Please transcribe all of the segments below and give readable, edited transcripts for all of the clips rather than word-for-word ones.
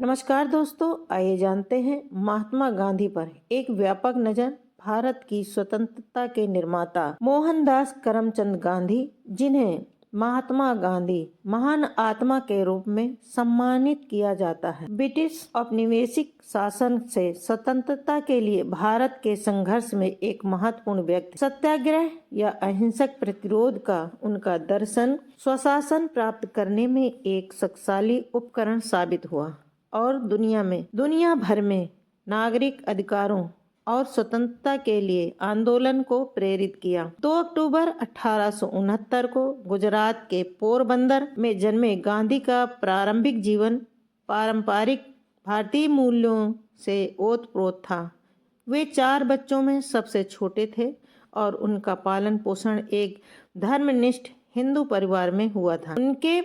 नमस्कार दोस्तों, आइए जानते हैं महात्मा गांधी पर एक व्यापक नज़र। भारत की स्वतंत्रता के निर्माता मोहनदास करमचंद गांधी, जिन्हें महात्मा गांधी महान आत्मा के रूप में सम्मानित किया जाता है, ब्रिटिश औपनिवेशिक शासन से स्वतंत्रता के लिए भारत के संघर्ष में एक महत्वपूर्ण व्यक्ति। सत्याग्रह या अहिंसक प्रतिरोध का उनका दर्शन स्वशासन प्राप्त करने में एक शक्तिशाली उपकरण साबित हुआ और दुनिया भर में नागरिक अधिकारों और स्वतंत्रता के लिए आंदोलन को प्रेरित किया। 2 अक्टूबर 1869 को गुजरात के पोरबंदर में जन्मे गांधी का प्रारंभिक जीवन पारंपरिक भारतीय मूल्यों से ओतप्रोत था। वे 4 बच्चों में सबसे छोटे थे और उनका पालन पोषण एक धर्मनिष्ठ हिंदू परिवार में हुआ था। उनके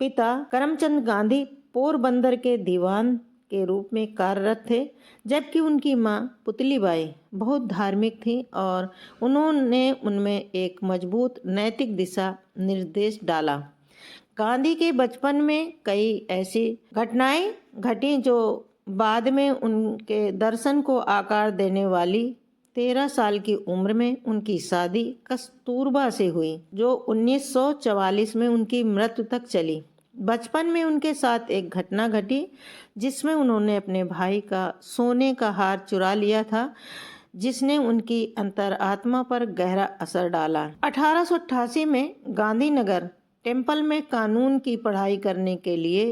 पिता करमचंद गांधी पोरबंदर के दीवान के रूप में कार्यरत थे, जबकि उनकी मां पुतलीबाई बहुत धार्मिक थी और उन्होंने उनमें एक मजबूत नैतिक दिशा निर्देश डाला। गांधी के बचपन में कई ऐसी घटनाएं घटी जो बाद में उनके दर्शन को आकार देने वाली। 13 साल की उम्र में उनकी शादी कस्तूरबा से हुई, जो 1944 में उनकी मृत्यु तक चली। बचपन में उनके साथ एक घटना घटी जिसमें उन्होंने अपने भाई का सोने का हार चुरा लिया था, जिसने उनकी अंतरात्मा पर गहरा असर डाला। 1888 में गांधीनगर टेम्पल में कानून की पढ़ाई करने के लिए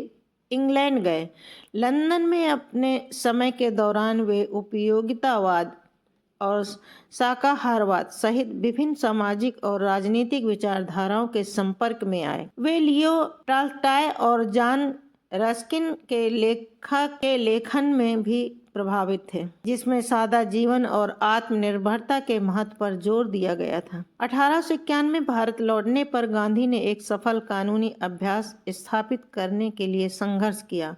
इंग्लैंड गए। लंदन में अपने समय के दौरान वे उपयोगितावाद और शाकाहारवाद सहित विभिन्न सामाजिक और राजनीतिक विचारधाराओं के संपर्क में आए। वे लियो टॉल्स्टॉय और जॉन रस्किन के लेखन में भी प्रभावित थे, जिसमें सादा जीवन और आत्मनिर्भरता के महत्व पर जोर दिया गया था। 1891 में भारत लौटने पर गांधी ने एक सफल कानूनी अभ्यास स्थापित करने के लिए संघर्ष किया।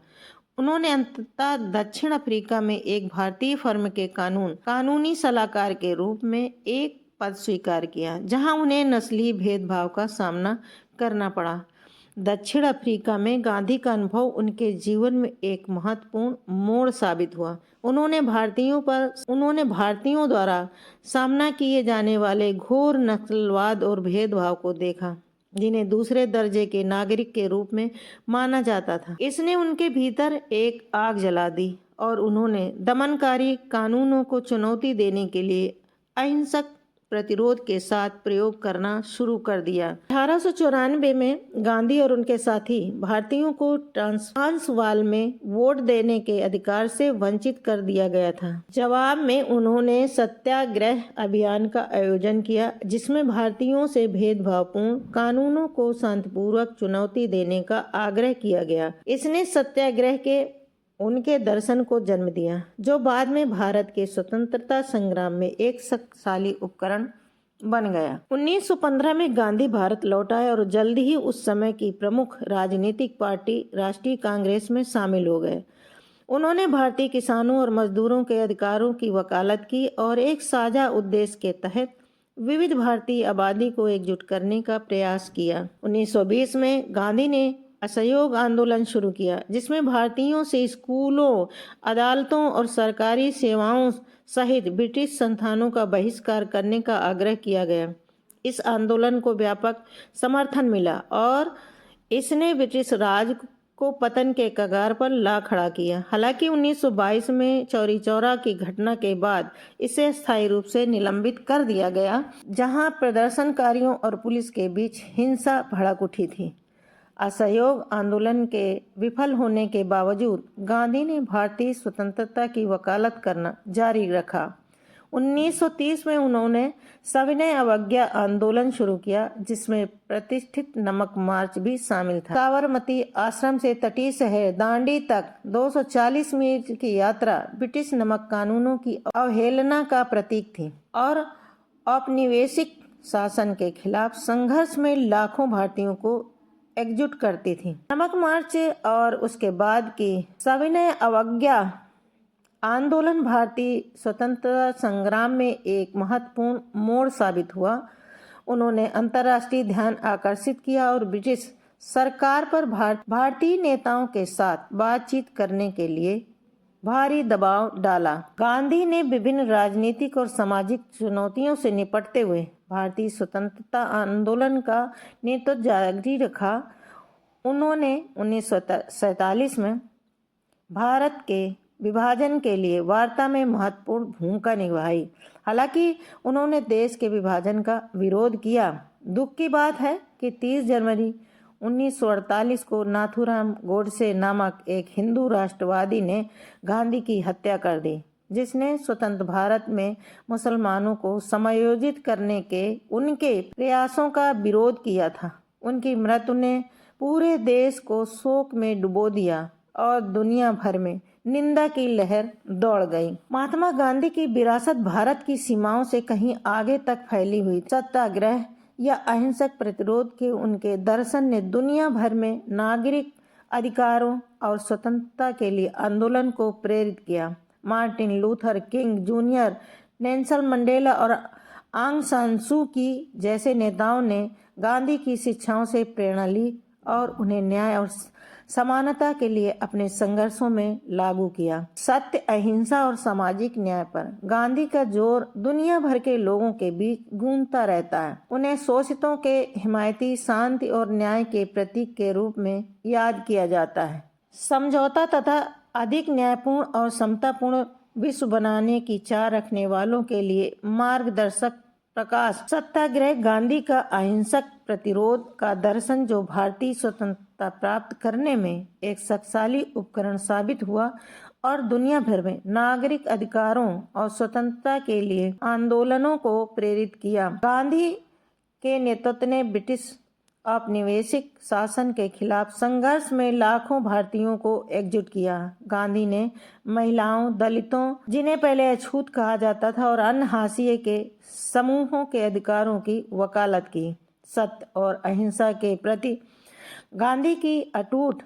उन्होंने अंततः दक्षिण अफ्रीका में एक भारतीय फर्म के कानूनी सलाहकार के रूप में एक पद स्वीकार किया, जहां उन्हें नस्लीय भेदभाव का सामना करना पड़ा। दक्षिण अफ्रीका में गांधी का अनुभव उनके जीवन में एक महत्वपूर्ण मोड़ साबित हुआ। उन्होंने भारतीयों द्वारा सामना किए जाने वाले घोर नस्लवाद और भेदभाव को देखा, जिन्हें दूसरे दर्जे के नागरिक के रूप में माना जाता था। इसने उनके भीतर एक आग जला दी और उन्होंने दमनकारी कानूनों को चुनौती देने के लिए अहिंसक प्रतिरोध के साथ प्रयोग करना शुरू कर दिया। 1894 में गांधी और उनके साथी भारतीयों को ट्रांसवाल में वोट देने के अधिकार से वंचित कर दिया गया था। जवाब में उन्होंने सत्याग्रह अभियान का आयोजन किया, जिसमें भारतीयों से भेदभावपूर्ण कानूनों को शांतिपूर्वक चुनौती देने का आग्रह किया गया। इसने सत्याग्रह के उनके दर्शन को जन्म दिया, जो बाद में भारत के स्वतंत्रता संग्राम में एक शक्तिशाली उपकरण बन गया। 1915 में गांधी भारत लौट आए और जल्द ही उस समय की प्रमुख राजनीतिक पार्टी राष्ट्रीय कांग्रेस में शामिल हो गए। उन्होंने भारतीय किसानों और मजदूरों के अधिकारों की वकालत की और एक साझा उद्देश्य के तहत विविध भारतीय आबादी को एकजुट करने का प्रयास किया। 1920 में गांधी ने असहयोग आंदोलन शुरू किया, जिसमें भारतीयों से स्कूलों, अदालतों और सरकारी सेवाओं सहित ब्रिटिश संस्थानों का बहिष्कार करने का आग्रह किया गया। इस आंदोलन को व्यापक समर्थन मिला और इसने ब्रिटिश राज को पतन के कगार पर ला खड़ा किया। हालांकि 1922 में चौरी चौरा की घटना के बाद इसे अस्थायी रूप से निलंबित कर दिया गया, जहां प्रदर्शनकारियों और पुलिस के बीच हिंसा भड़क उठी थी। असहयोग आंदोलन के विफल होने के बावजूद गांधी ने भारतीय स्वतंत्रता की वकालत करना जारी रखा। 1930 में उन्होंने सविनय अवज्ञा आंदोलन शुरू किया, जिसमें प्रतिष्ठित नमक मार्च भी शामिल था। साबरमती आश्रम से तटीय शहर दांडी तक 240 मील की यात्रा ब्रिटिश नमक कानूनों की अवहेलना का प्रतीक थी और औपनिवेशिक शासन के खिलाफ संघर्ष में लाखों भारतीयों को एकजुट करती थी। नमक मार्च और उसके बाद की सविनय अवज्ञा आंदोलन भारतीय स्वतंत्रता संग्राम में एक महत्वपूर्ण मोड़ साबित हुआ। उन्होंने अंतर्राष्ट्रीय ध्यान आकर्षित किया और ब्रिटिश सरकार पर भारतीय नेताओं के साथ बातचीत करने के लिए भारी दबाव डाला। गांधी ने विभिन्न राजनीतिक और सामाजिक चुनौतियों से निपटते हुए भारतीय स्वतंत्रता आंदोलन का नेतृत्व जारी रखा। उन्होंने 1947 में भारत के विभाजन के लिए वार्ता में महत्वपूर्ण भूमिका निभाई। हालांकि उन्होंने देश के विभाजन का विरोध किया। दुख की बात है कि 30 जनवरी 1948 को नाथूराम गोडसे नामक एक हिंदू राष्ट्रवादी ने गांधी की हत्या कर दी, जिसने स्वतंत्र भारत में मुसलमानों को समायोजित करने के उनके प्रयासों का विरोध किया था। उनकी मृत्यु ने पूरे देश को शोक में डुबो दिया और दुनिया भर में निंदा की लहर दौड़ गई। महात्मा गांधी की विरासत भारत की सीमाओं से कहीं आगे तक फैली हुई। सत्याग्रह या अहिंसक प्रतिरोध के उनके दर्शन ने दुनिया भर में नागरिक अधिकारों और स्वतंत्रता के लिए आंदोलन को प्रेरित किया। Martin Luther king junior, Nelson Mandela और आंग सान सू की जैसे नेताओं ने गांधी की शिक्षाओं से प्रेरणा ली और उन्हें न्याय और समानता के लिए अपने संघर्षों में लागू किया। सत्य, अहिंसा और सामाजिक न्याय पर गांधी का जोर दुनिया भर के लोगों के बीच गूंजता रहता है। उन्हें शोषितों के हिमायती, शांति और न्याय के प्रतीक के रूप में याद किया जाता है। समझौता तथा अधिक न्यायपूर्ण और समतापूर्ण विश्व बनाने की चाह रखने वालों के लिए मार्गदर्शक प्रकाश। सत्याग्रह गांधी का अहिंसक प्रतिरोध का दर्शन, जो भारतीय स्वतंत्रता प्राप्त करने में एक शक्तिशाली उपकरण साबित हुआ और दुनिया भर में नागरिक अधिकारों और स्वतंत्रता के लिए आंदोलनों को प्रेरित किया। गांधी के नेतृत्व ने ब्रिटिश औपनिवेशिक शासन के खिलाफ संघर्ष में लाखों भारतीयों को एकजुट किया। गांधी ने महिलाओं, दलितों, जिन्हें पहले अछूत कहा जाता था, और अन्य हाशिए के समूहों के अधिकारों की वकालत की। सत्य और अहिंसा के प्रति गांधी की अटूट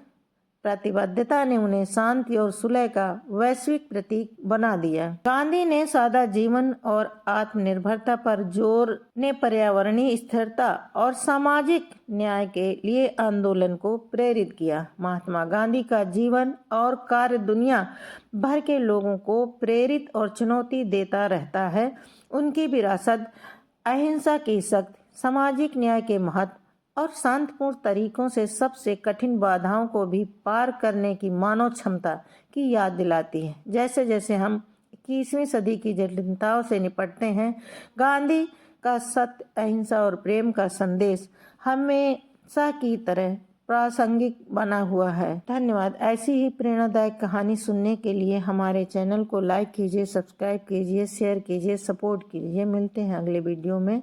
प्रतिबद्धता ने उन्हें शांति और सुलह का वैश्विक प्रतीक बना दिया। गांधी ने सादा जीवन और आत्मनिर्भरता पर जोर ने पर्यावरणीय स्थिरता और सामाजिक न्याय के लिए आंदोलन को प्रेरित किया। महात्मा गांधी का जीवन और कार्य दुनिया भर के लोगों को प्रेरित और चुनौती देता रहता है। उनकी विरासत अहिंसा की शक्ति, सामाजिक न्याय के महत्व और शांतिपूर्ण तरीकों से सबसे कठिन बाधाओं को भी पार करने की मानव क्षमता की याद दिलाती है। जैसे जैसे हम 21वीं सदी की जटिलताओं से निपटते हैं, गांधी का सत्य, अहिंसा और प्रेम का संदेश हमेशा की तरह प्रासंगिक बना हुआ है। धन्यवाद। ऐसी ही प्रेरणादायक कहानी सुनने के लिए हमारे चैनल को लाइक कीजिए, सब्सक्राइब कीजिए, शेयर कीजिए, सपोर्ट कीजिए। मिलते हैं अगले वीडियो में।